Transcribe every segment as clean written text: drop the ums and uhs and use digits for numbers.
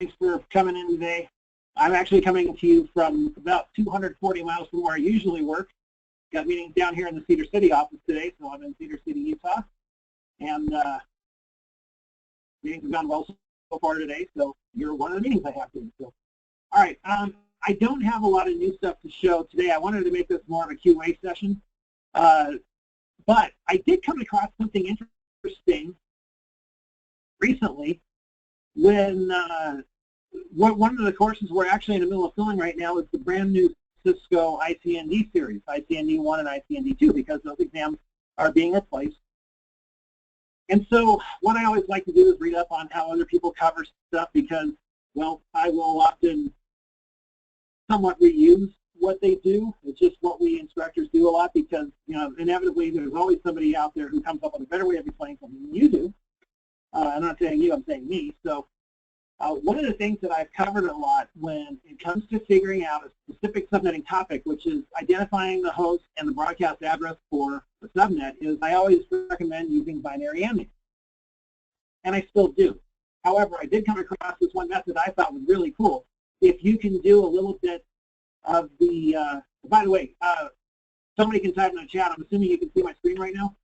Thanks for coming in today. I'm actually coming to you from about 240 miles from where I usually work. Got meetings down here in the Cedar City office today, so I'm in Cedar City, Utah. And meetings have gone well so far today, so you're one of the meetings I have to. So, all right, I don't have a lot of new stuff to show today. I wanted to make this more of a Q&A session, but I did come across something interesting recently when one of the courses we're actually in the middle of filling right now is the brand new Cisco ICND series, ICND 1 and ICND 2, because those exams are being replaced. And so what I always like to do is read up on how other people cover stuff because, well, I will often somewhat reuse what they do. It's just what we instructors do a lot because, you know, inevitably there's always somebody out there who comes up with a better way of explaining something than you do. I'm not saying you, I'm saying me. So one of the things that I've covered a lot when it comes to figuring out a specific subnetting topic, which is identifying the host and the broadcast address for the subnet, is I always recommend using binary ending. And I still do. However, I did come across this one method I thought was really cool. If you can do a little bit of the, by the way, somebody can type in the chat. I'm assuming you can see my screen right now.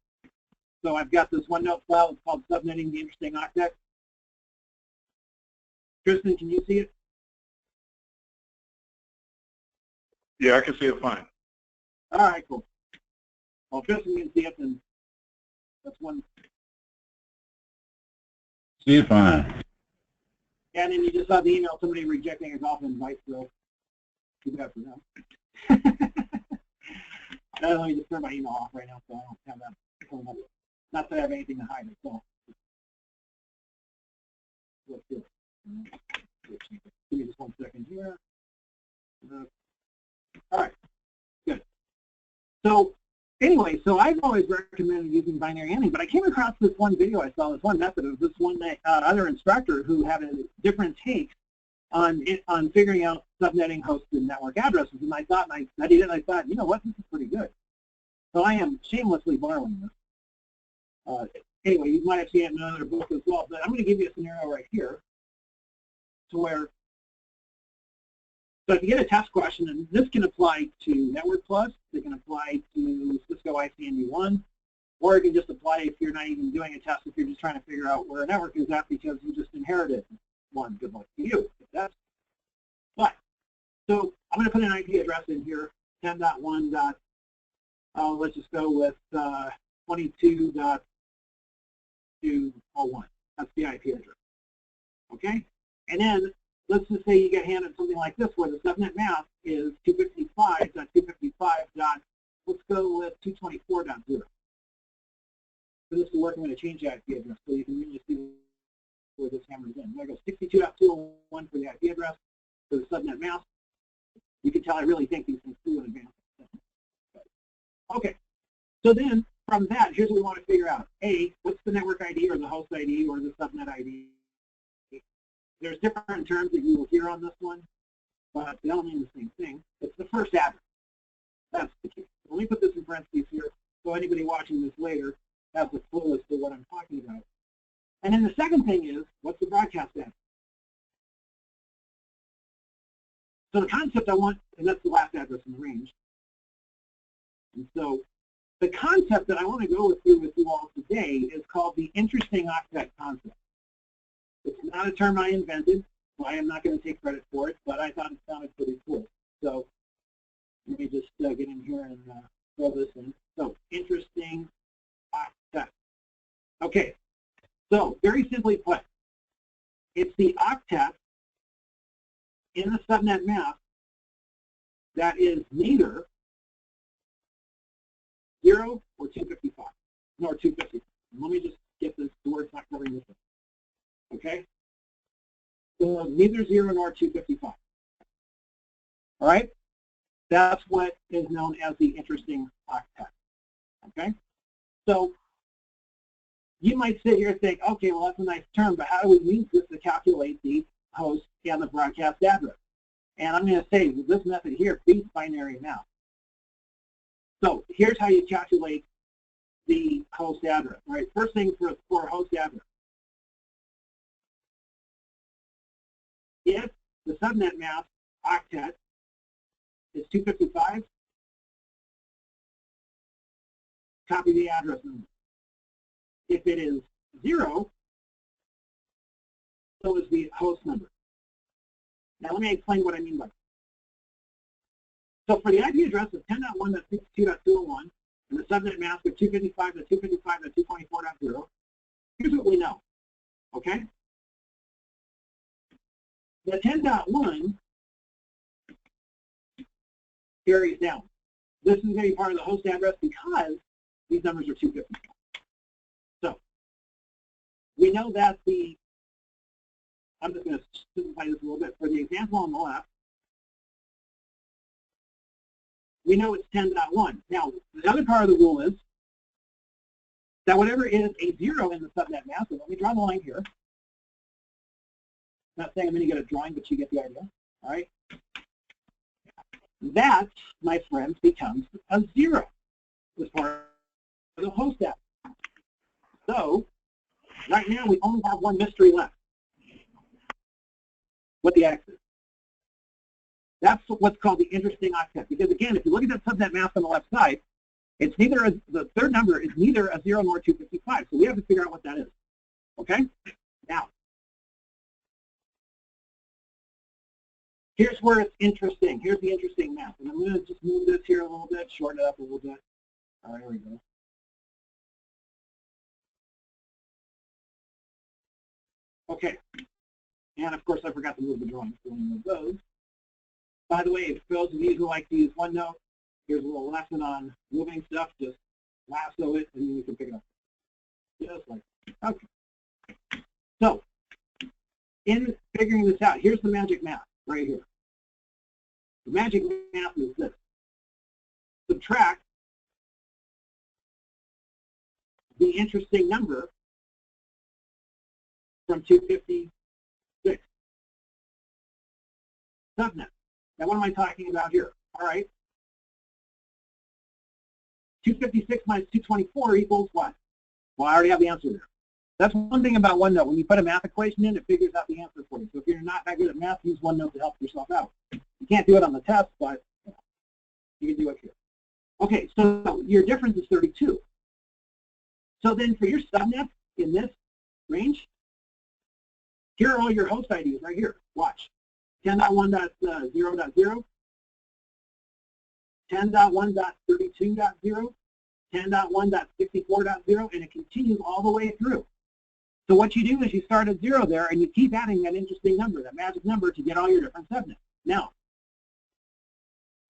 So I've got this OneNote file. It's called Subnetting the Interesting Octec. Tristan, can you see it? Yeah, I can see it fine. All right, cool. Well, Tristan can see it, then that's one. See it fine. And then you just saw the email, somebody rejecting his off invite, so too bad for them. Let me just turn my email off right now so I don't have that coming up. Not that I have anything to hide, so. Let's do it. Give me just 1 second here. All right, good. So anyway, so I've always recommended using binary ending, but I came across this one video I saw, this one method of this one other instructor who had a different take on figuring out subnetting host and network addresses, and I thought, and I studied it, and I thought, you know what, this is pretty good. So I am shamelessly borrowing this. Anyway, you might have seen it in another book as well, but I'm going to give you a scenario right here to where, so if you get a test question, and this can apply to Network Plus, it can apply to Cisco ICND 1, or it can just apply if you're not even doing a test, if you're just trying to figure out where a network is at because you just inherited one. Good luck to you. But so I'm going to put an IP address in here, 10.1. Let's just go with 22.201. That's the IP address. Okay? And then let's just say you get handed something like this where the subnet mask is 255.255. Let's go with 224.0. For this to work, I'm going to change the IP address so you can really see where this hammers in. I'm going to go 62.201 for the IP address for the subnet mask. You can tell I really think these things through in advance. Okay, so then from that, here's what we want to figure out. A, what's the network ID or the host ID or the subnet ID? There's different terms that you will hear on this one, but they all mean the same thing. It's the first address. That's the key. Let me put this in parentheses here so anybody watching this later has a clue as to what I'm talking about. And then the second thing is, what's the broadcast address? So the concept I want, and that's the last address in the range. And so the concept that I want to go through with you all today is called the Interesting Octec concept. It's not a term I invented, so I am not going to take credit for it, but I thought it sounded pretty cool. So let me just get in here and throw this in. So Interesting Octec. Okay, so very simply put, it's the octet in the subnet mask that is neither 0 or 255, nor 250. Let me just get this to where it's not covering this one. Okay? So neither 0 nor 255. All right? That's what is known as the Interesting Octet. Okay? So you might sit here and think, okay, well, that's a nice term, but how do we use this to calculate the host and the broadcast address? And I'm going to say, well, this method here beats binary now. So here's how you calculate the host address. All right, first thing for a host address. subnet mask octet is 255, copy the address number. If it is 0, so is the host number. Now let me explain what I mean by that. So for the IP address of 10.1.62.201 and the subnet mask of 255.255.224.0, here's what we know, okay? The 10.1 carries down. This is going to be part of the host address because these numbers are 255. So we know that I'm just going to simplify this a little bit. For the example on the left, we know it's 10.1. Now, the other part of the rule is that whatever is a 0 in the subnet mask, so let me draw the line here. Not saying I'm going to get a drawing, but you get the idea. All right. That, my friends, becomes a 0 as far as the host app. So right now we only have one mystery left. What the X is. That's what's called the interesting octet. Because again, if you look at that subnet mask on the left side, it's neither the third number is neither a 0 nor 255. So we have to figure out what that is. Okay? Now, here's where it's interesting. Here's the interesting math. And I'm going to just move this here a little bit, shorten it up a little bit. All right, here we go. Okay. And of course, I forgot to move the drawings. So I'm going to move those. By the way, for those of you who like to use OneNote, here's a little lesson on moving stuff. Just lasso it, and then you can pick it up. Just like that. Okay. So, in figuring this out, here's the magic math right here. The magic math is this. Subtract the interesting number from 256. Subnet. Now, what am I talking about here? All right. 256 minus 224 equals what? Well, I already have the answer there. That's one thing about OneNote. When you put a math equation in, it figures out the answer for you. So if you're not that good at math, use OneNote to help yourself out. You can't do it on the test, but you can do it here. Okay, so your difference is 32. So then for your subnet in this range, here are all your host IDs right here. Watch. 10.1.0.0, 10.1.32.0, 10.1.64.0, and it continues all the way through. So what you do is you start at 0 there, and you keep adding that interesting number, that magic number, to get all your different subnets. Now,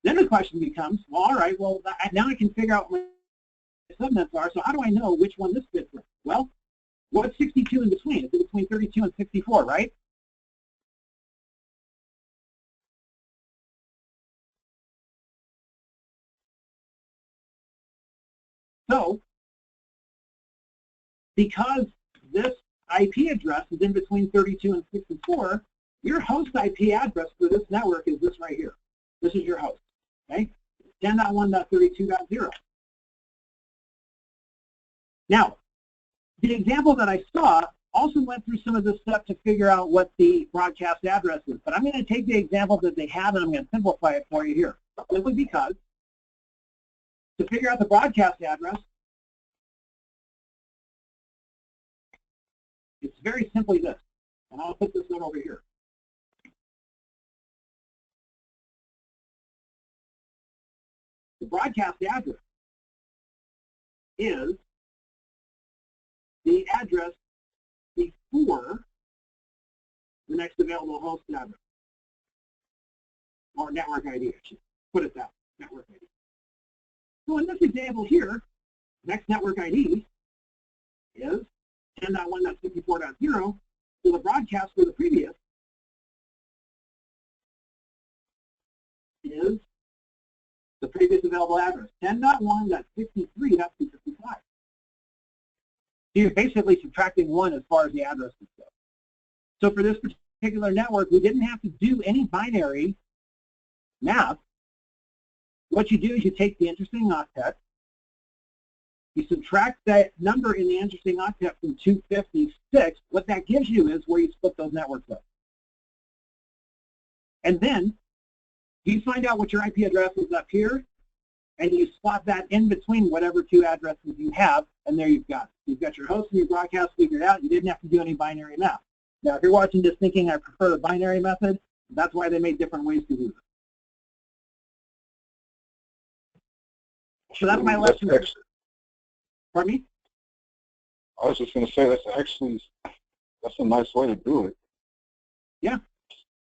then the question becomes, well, all right, well, now I can figure out what my subnets are, so how do I know which one this fits with? Well, what's 62 in between? It's in between 32 and 64, right? So, because this IP address is in between 32 and 64, your host IP address for this network is this right here. This is your host, okay? 10.1.32.0. Now, the example that I saw also went through some of this stuff to figure out what the broadcast address is, but I'm going to take the example that they have and I'm going to simplify it for you here, simply because to figure out the broadcast address, it's very simply this, and I'll put this note over here. The broadcast address is the address before the next available host address, or network ID, I should put it that way, network ID. So in this example here, next network ID is 10.1.64.0, so the broadcast for the previous is the previous available address, 10.1.63.255. So you're basically subtracting 1 as far as the address is go. So for this particular network, we didn't have to do any binary math. What you do is you take the interesting octet, you subtract that number in the interesting octet from 256. What that gives you is where you split those networks up. And then you find out what your IP address is up here, and you slot that in between whatever two addresses you have, and there you've got it. You've got your host and your broadcast figured out. You didn't have to do any binary math. Now, if you're watching this thinking I prefer the binary method, that's why they made different ways to do it. So that's my lesson. Pardon me? I was just going to say that's a nice way to do it. Yeah.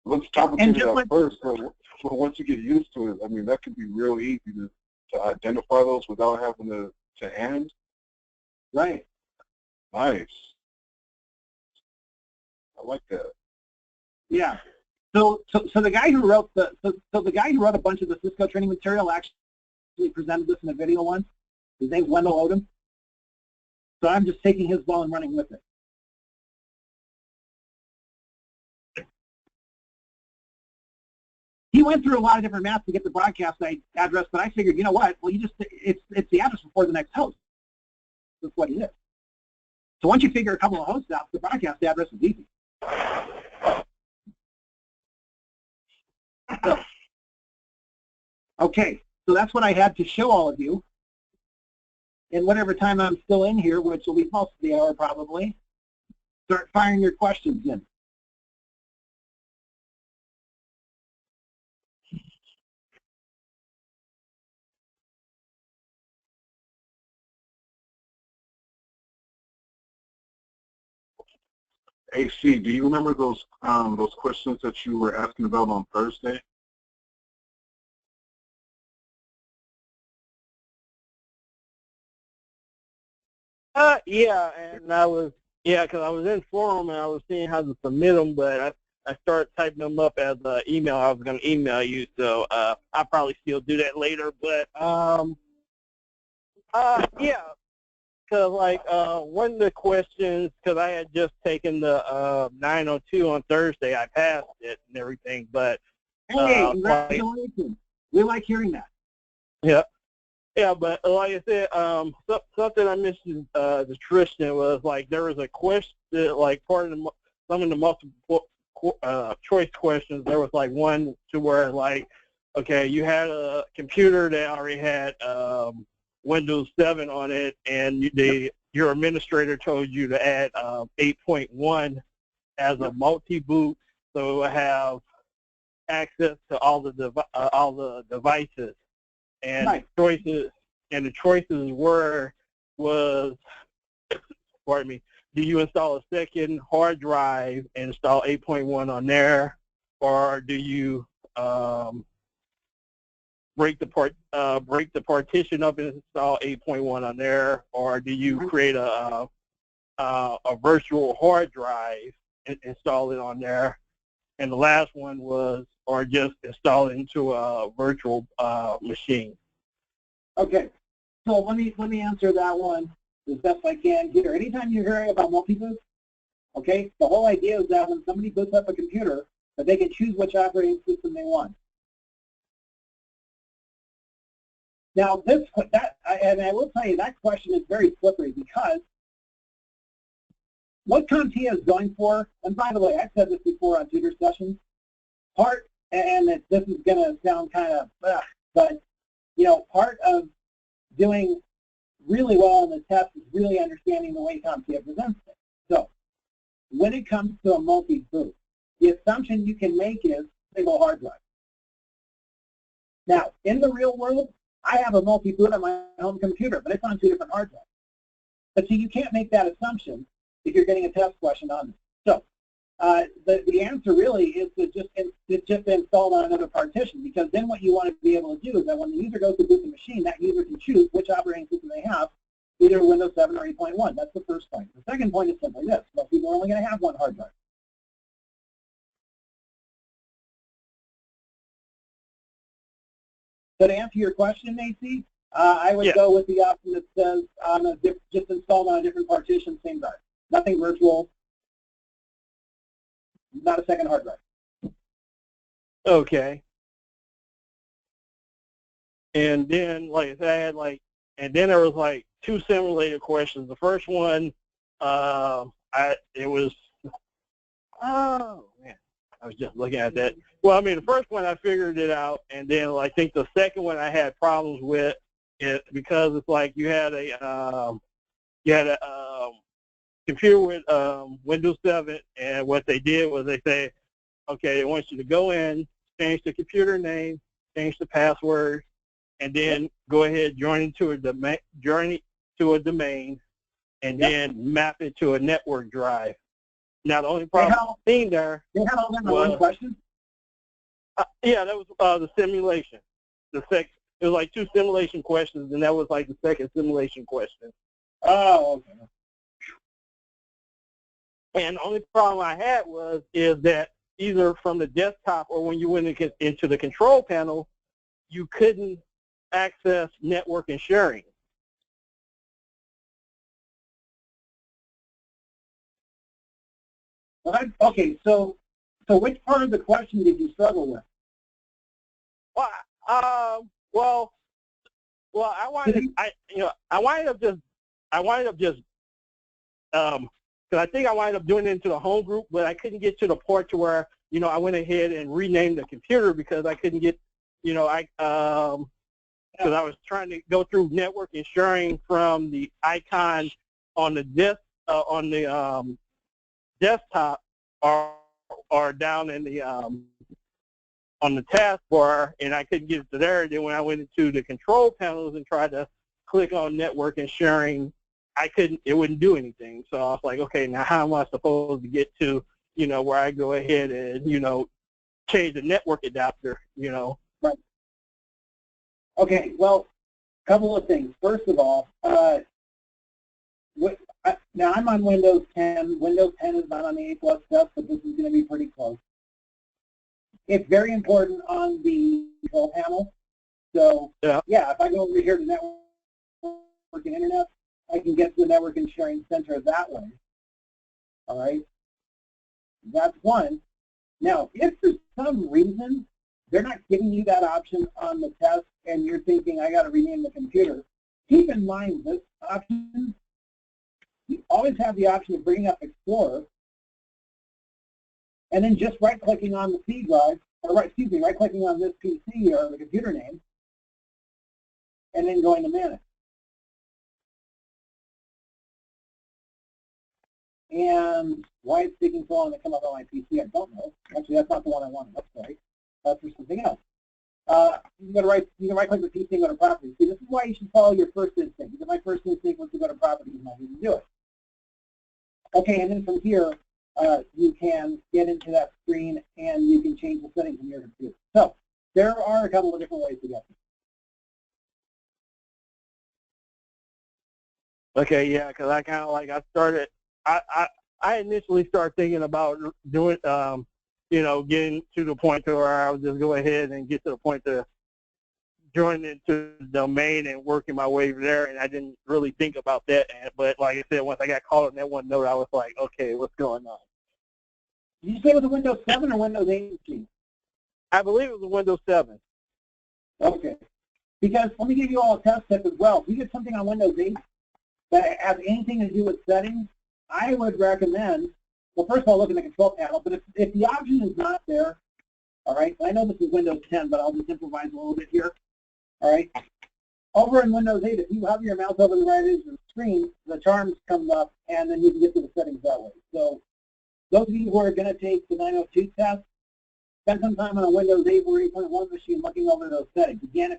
Looks complicated at first, but once you get used to it, I mean, that could be real easy to identify those without having to end. Right. Nice. I like that. Yeah. So the guy who wrote the guy who wrote a bunch of the Cisco training material actually presented this in a video once. His name's Wendell Odom. So I'm just taking his ball and running with it. He went through a lot of different math to get the broadcast address, but I figured, you know what? Well, it's the address before the next host. That's what he did. So once you figure a couple of hosts out, the broadcast address is easy. Okay, so that's what I had to show all of you. In whatever time I'm still in here, which will be most of the hour probably, start firing your questions in. AC, do you remember those questions that you were asking about on Thursday? Yeah, and because I was in forum and I was seeing how to submit them, but I started typing them up as an email. I was going to email you, so I'll probably still do that later. But yeah, because like one of the questions, because I had just taken the 902 on Thursday, I passed it and everything, but hey, congratulations! We like hearing that. Yeah. Yeah, but like I said, something I mentioned to Tristan was like there was a question, like part of some of the multiple choice questions. There was like one to where like, okay, you had a computer that already had Windows 7 on it, and your administrator told you to add 8.1 as a multi-boot, so it have access to all the devices. And right. the choices was, pardon me, do you install a second hard drive and install 8.1 on there, or do you break the partition up and install 8.1 on there, or do you create a virtual hard drive and install it on there? And the last one was, or just install it into a virtual machine. Okay, so let me answer that one as best I can here. Anytime you're hearing about multi-boot, okay, the whole idea is that when somebody boots up a computer, that they can choose which operating system they want. Now, and I will tell you that question is very slippery because what CompTIA is going for, and by the way, I've said this before on tutor sessions, this is going to sound kind of, but you know, part of doing really well on the test is really understanding the way CompTIA presents it. So, when it comes to a multi-boot, the assumption you can make is single hard drive. Now, in the real world, I have a multi-boot on my home computer, but it's on 2 different hard drives. But see, you can't make that assumption if you're getting a test question on this. So, the answer really is to just install on another partition, because then what you want to be able to do is that when the user goes to boot the machine, that user can choose which operating system they have, either Windows 7 or 8.1. That's the first point. The second point is simply this: most people are only going to have one hard drive. So to answer your question, AC, I would go with the option that says just installed on a different partition, same drive. Nothing virtual. Not a second hard drive. Okay. And then, like I had and then there was like 2 simulated questions. The first one, it was, oh man, I was just looking at that. Well, I mean, the first one I figured it out, and then I think the second one I had problems with it because it's like you had a computer with Windows 7, and what they did was they say, okay, they want you to go in, change the computer name, change the password, and then go ahead join to a domain, and then map it to a network drive. Now the only problem I've seen there they had all that in one question. Yeah, that was the simulation. It was like 2 simulation questions, and that was like the second simulation question. Oh, okay. And the only problem I had is that either from the desktop or when you went into the control panel, you couldn't access network and sharing. Okay, so which part of the question did you struggle with? Well, I wind up just because I think I wind up doing it into the home group, but I couldn't get to the part to where I went ahead and renamed the computer because I couldn't get because I was trying to go through network and sharing from the icon on the desktop or down in the on the taskbar, and I couldn't get it to there. Then when I went into the control panels and tried to click on network and sharing, I couldn't. It wouldn't do anything. So I was like, okay, now how am I supposed to get to where I go ahead and change the network adapter? Right. Okay. Well, a couple of things. First of all, now I'm on Windows 10. Windows 10 is not on the 8+ stuff, but this is going to be pretty close. It's very important on the control panel. So, yeah, if I go over here to network and internet, I can get to the network and sharing center that way. All right? That's one. Now, if for some reason they're not giving you that option on the test and you're thinking, I got to rename the computer, keep in mind this option. You always have the option of bringing up Explorer and then just right-clicking on the C drive, or right-clicking on this PC or the computer name, and then going to manage. And why it's taking so long to come up on my PC, I don't know. Actually, that's not the one I wanted. That's right. That's for something else. You can right-click the PC and go to Properties. See, this is why you should follow your first instinct. Because my first instinct was to go to Properties, and I didn't do it. Okay, and then from here, you can get into that screen and you can change the settings in your computer. So there are a couple of different ways to get there. Okay, yeah, because I kind of I initially started thinking about doing, getting to the point to where I would just go ahead and get to the point to join into the domain and working my way there, and I didn't really think about that. But like I said, once I got caught on that one note, I was like, okay, what's going on? Did you say it was a Windows 7 or Windows 8 machine? I believe it was a Windows 7. Okay. Because let me give you all a test tip as well. If you get something on Windows 8 that has anything to do with settings, I would recommend, well, first of all, look in the control panel, but if the option is not there, all right, I know this is Windows 10, but I'll just improvise a little bit here, all right? Over in Windows 8, if you hover your mouse over the right edge of the screen, the charms comes up, and then you can get to the settings that way. So those of you who are going to take the 902 test, spend some time on a Windows 8 or 8.1 machine looking over those settings. Again,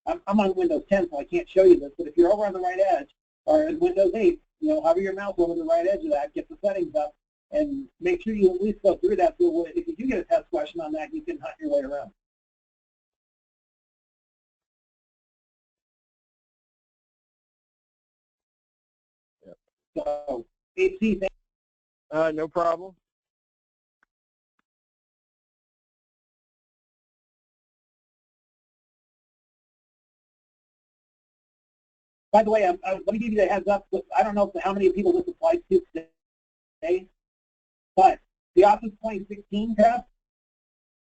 I'm on Windows 10, so I can't show you this, but if you're over on the right edge, or in Windows 8, hover your mouse over the right edge of that, get the settings up, and make sure you at least go through that so if you do get a test question on that, you can hunt your way around. Yep. So, HC, no problem. By the way, let me give you the heads up. I don't know how many people this applies to today, but the Office 2016 tests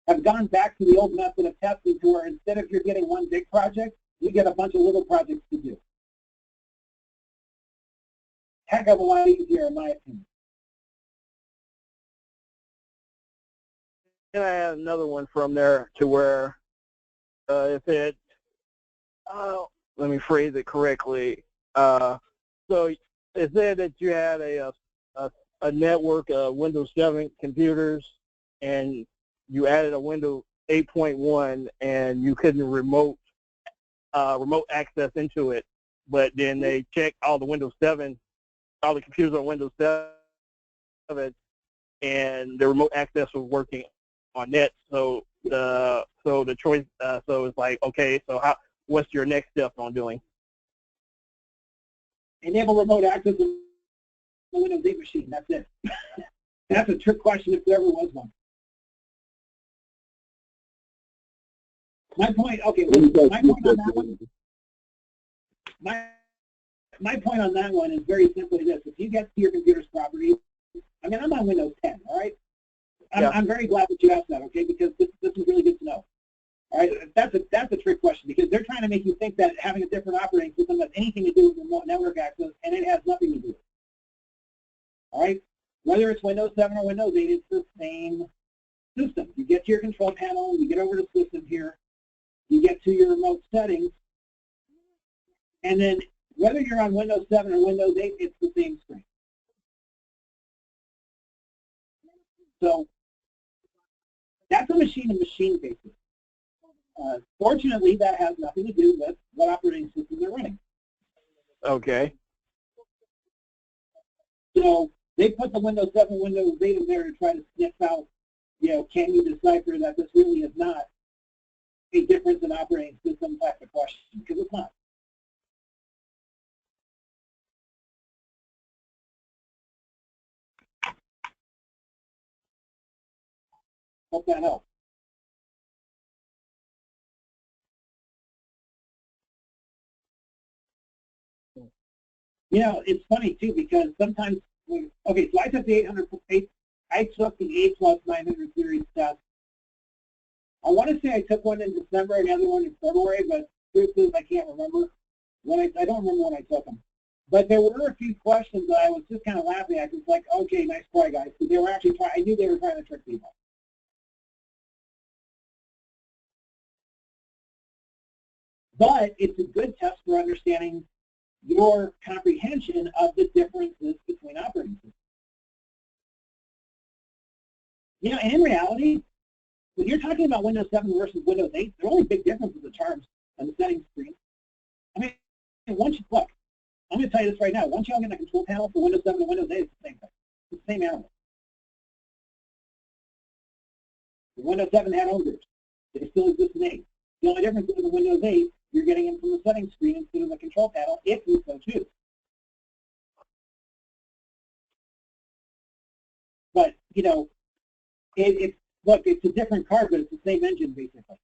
have gone back to the old method of testing to where instead of you're getting one big project, you get a bunch of little projects to do. Heck of a lot easier in my opinion. I had another one from there to where it said, let me phrase it correctly. So it said that you had a network of Windows 7 computers, and you added a Windows 8.1, and you couldn't remote access into it. But then they checked all the Windows 7, all the computers on Windows 7, and the remote access was working on net. So the choice, so it's like, okay, so what's your next step on doing? Enable remote access on the Windows 8 machine. That's it. That's a trick question if there ever was one. My point, okay, my point on that one. My point on that one is very simply this: if you get to your computer's properties, I mean, I'm on Windows 10, all right? I'm very glad that you asked that, okay, because this is really good to know. All right, that's a trick question, because they're trying to make you think that having a different operating system has anything to do with remote network access, and it has nothing to do with it. All right, whether it's Windows 7 or Windows 8, it's the same system. You get to your control panel, you get over to system here, you get to your remote settings, and then whether you're on Windows 7 or Windows 8, it's the same screen. So that's a machine-to-machine basis. Fortunately, that has nothing to do with what operating system they're running. Okay. So they put the Windows 7, Windows 8 in there to try to sniff out, can you decipher that this really is not a difference in operating system type of question, because it's not. Hope that helps. It's funny too, because sometimes, okay, so I took the 800, I took the A+ 900 series test. I want to say I took one in December and the other one in February, but truth is I can't remember. I don't remember when I took them. But there were a few questions that I was just kind of laughing at. It's like, okay, nice try, guys. Because they were actually trying, I knew they were trying to trick people. But it's a good test for understanding your comprehension of the differences between operating systems. And in reality, when you're talking about Windows 7 versus Windows 8, there are only big differences in terms and the settings screen. I mean, look, I'm going to tell you this right now. Once you all get the control panel for Windows 7 and Windows 8, it's the same thing. It's the same animal. The Windows 7 had home groups. They still exist in 8. The only difference is in Windows 8, you're getting them from the settings screen instead of the control panel, if you so choose. But, look, it's a different card, but it's the same engine, basically.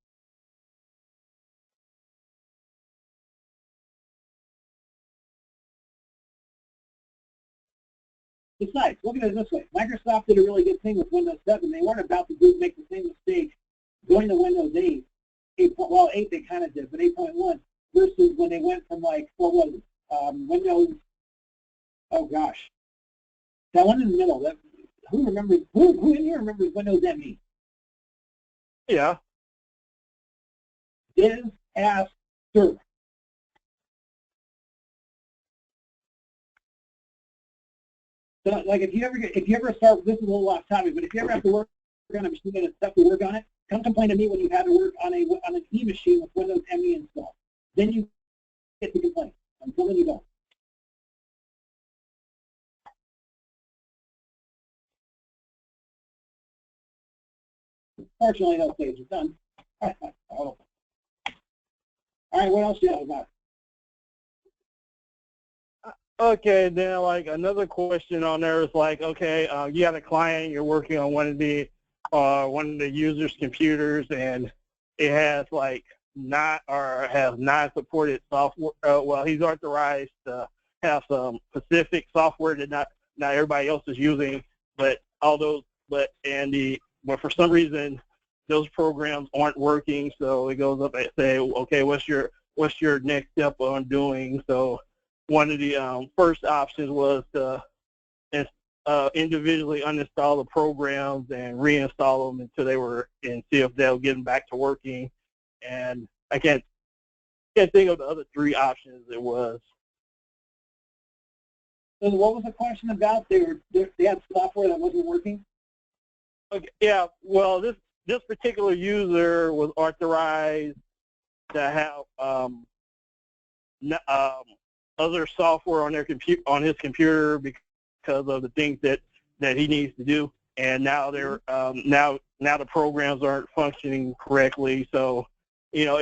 Besides, look at it this way. Microsoft did a really good thing with Windows 7. They weren't about to make the same mistake going to Windows 8. 8 they kind of did, but 8.1 versus when they went from what was it? Windows, oh gosh. That one in the middle. Who remembers, who in here remembers Windows ME? Yeah. Disaster. So, like, if you ever start, this is a little off topic, but if you ever have to work on a machine and it's tough to work on it, come complain to me when you've had to work on an E machine with Windows ME installed. Then you get to complain. Until then, you don't. Fortunately, those days are done. All right, what else do you have about? Okay, then like another question on there is like, okay, you have a client, you're working on one of the user's computers, and it has non-supported software. Well, he's authorized to have some specific software that not everybody else is using, but for some reason those programs aren't working. So it goes up and say, okay, what's your next step on doing? So one of the first options was to individually uninstall the programs and reinstall them until they were, and see if they'll get them back to working. And I can't think of the other 3 options it was. So what was the question about? They had software that wasn't working? Okay, yeah, well, this particular user was authorized to have other software on his computer because of the things that he needs to do, and now they're now the programs aren't functioning correctly. So, you know,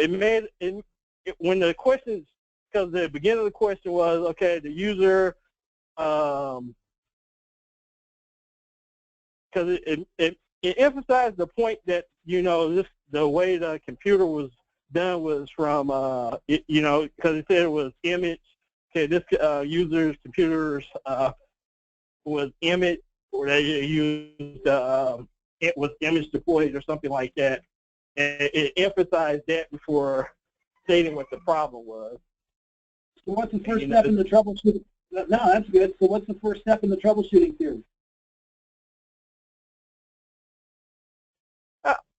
when the questions, because the beginning of the question was, okay, the user, because it emphasized the point that, you know, the way the computer was done was from, you know, because it said it was image. Okay, this user's computers was image, or they used it was image deployed or something like that, and it emphasized that before stating what the problem was. So what's the first step in the troubleshooting? No, that's good. So what's the first step in the troubleshooting theory?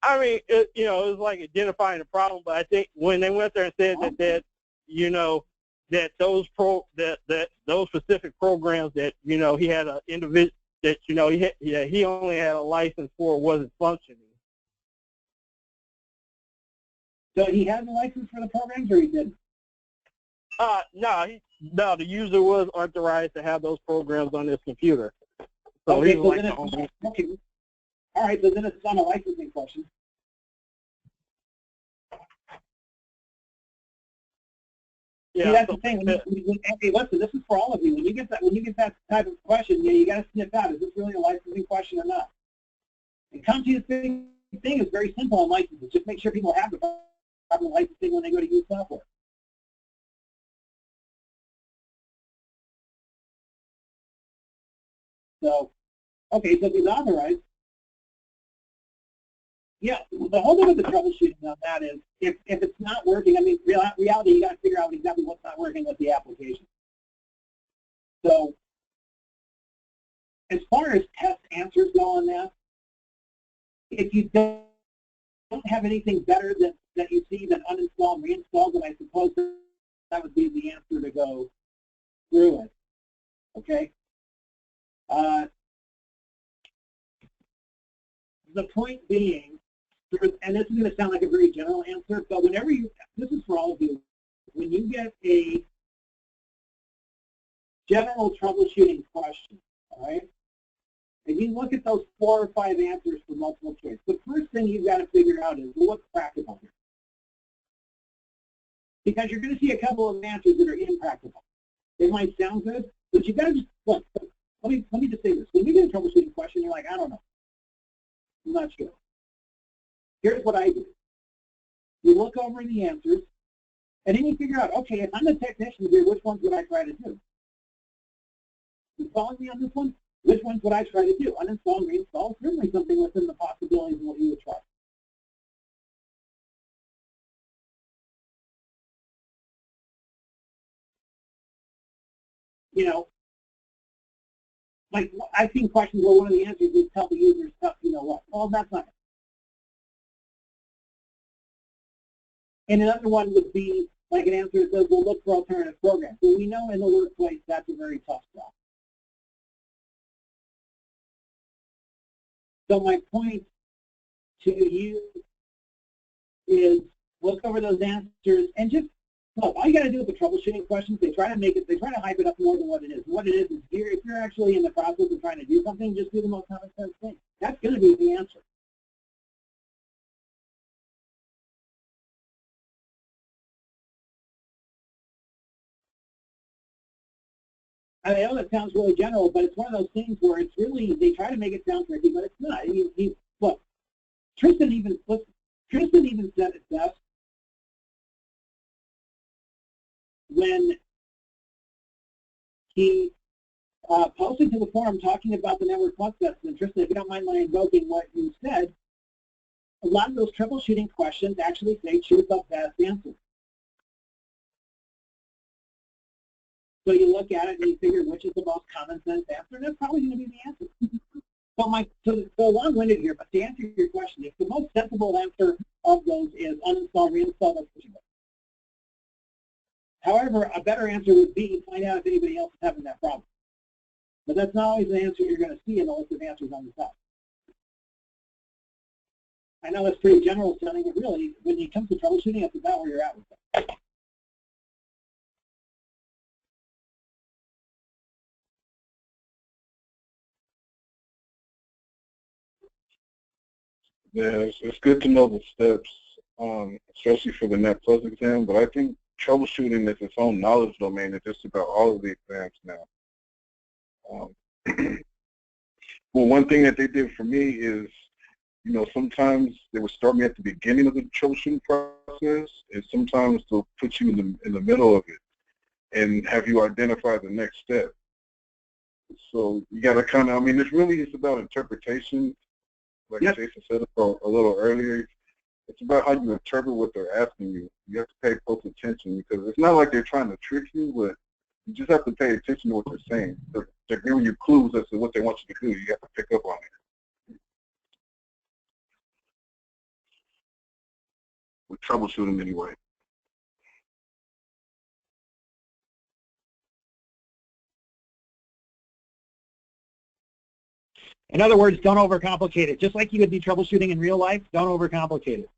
I mean, you know, it was like identifying the problem, but I think when they went there and said that you know, that those those specific programs that, you know, he had an individual that, you know, he only had a license for wasn't functioning. So he had the license for the programs, or he didn't? No, the user was authorized to have those programs on his computer. So okay, he was okay. All right, so then it's on a licensing question. Yeah, see, that's the thing. Okay, listen, this is for all of you. When you get that type of question, you got to sniff out: is this really a licensing question or not? And CompTIA's thing is very simple on licenses. Just make sure people have the proper licensing when they go to use software. So, okay, so if he's authorized, yeah, the whole thing with the troubleshooting on that is if it's not working, I mean, reality, you got to figure out exactly what's not working with the application. So, as far as test answers go on that, if you don't have anything better that you see than uninstall and reinstall, then I suppose that would be the answer to go through it. Okay. The point being, and this is going to sound like a very general answer, but whenever this is for all of you, when you get a general troubleshooting question, all right, and you look at those 4 or 5 answers for multiple choice, the first thing you've got to figure out is, well, what's practical here? Because you're going to see a couple of answers that are impractical. They might sound good, but you've got to just, look, let me just say this. When you get a troubleshooting question, you're like, I don't know. I'm not sure. Here's what I do. You look over the answers, and then you figure out, okay, if I'm the technician here, which ones would I try to do? You following me on this one? Which ones would I try to do? Uninstall and reinstall? Certainly something within the possibilities of what you would try. You know, like I've seen questions where one of the answers is tell the user stuff, you know what? Well, that's not it. And another one would be like an answer that says, we'll look for alternative programs. So we know in the workplace that's a very tough job. So my point to you is look over those answers and just look. All you got to do with the troubleshooting questions, they try to hype it up more than what it is. What it is if you're actually in the process of trying to do something, just do the most common sense thing. That's going to be the answer. I know that sounds really general, but it's one of those things where it's really, they try to make it sound tricky, but it's not. Look, Tristan even said it best when he posted to the forum talking about the network plus tests. And Tristan, if you don't mind my invoking what you said, a lot of those troubleshooting questions actually say choose the best answer. So you look at it and you figure which is the most common sense answer, and that's probably going to be the answer. So long-winded here, but to answer your question, if the most sensible answer of those is uninstall, reinstall, that's what you do. However, a better answer would be find out if anybody else is having that problem. But that's not always the answer you're going to see in the list of answers on the top. I know that's pretty general sounding, but really, when it comes to troubleshooting, that's about where you're at with that. Yeah, it's good to know the steps, especially for the Net Plus exam, but I think troubleshooting is its own knowledge domain. It's just about all of the exams now. Well, one thing that they did for me is, you know, sometimes they would start me at the beginning of the troubleshooting process, and sometimes they'll put you in the middle of it and have you identify the next step. So you got to kind of, I mean, it's about interpretation. Like yep. Jason said a little earlier, it's about how you interpret what they're asking you. You have to pay close attention because it's not like they're trying to trick you, but you just have to pay attention to what they're saying. They're giving you clues as to what they want you to do. You have to pick up on it. With troubleshooting anyway. In other words, don't overcomplicate it. Just like you would be troubleshooting in real life, don't overcomplicate it.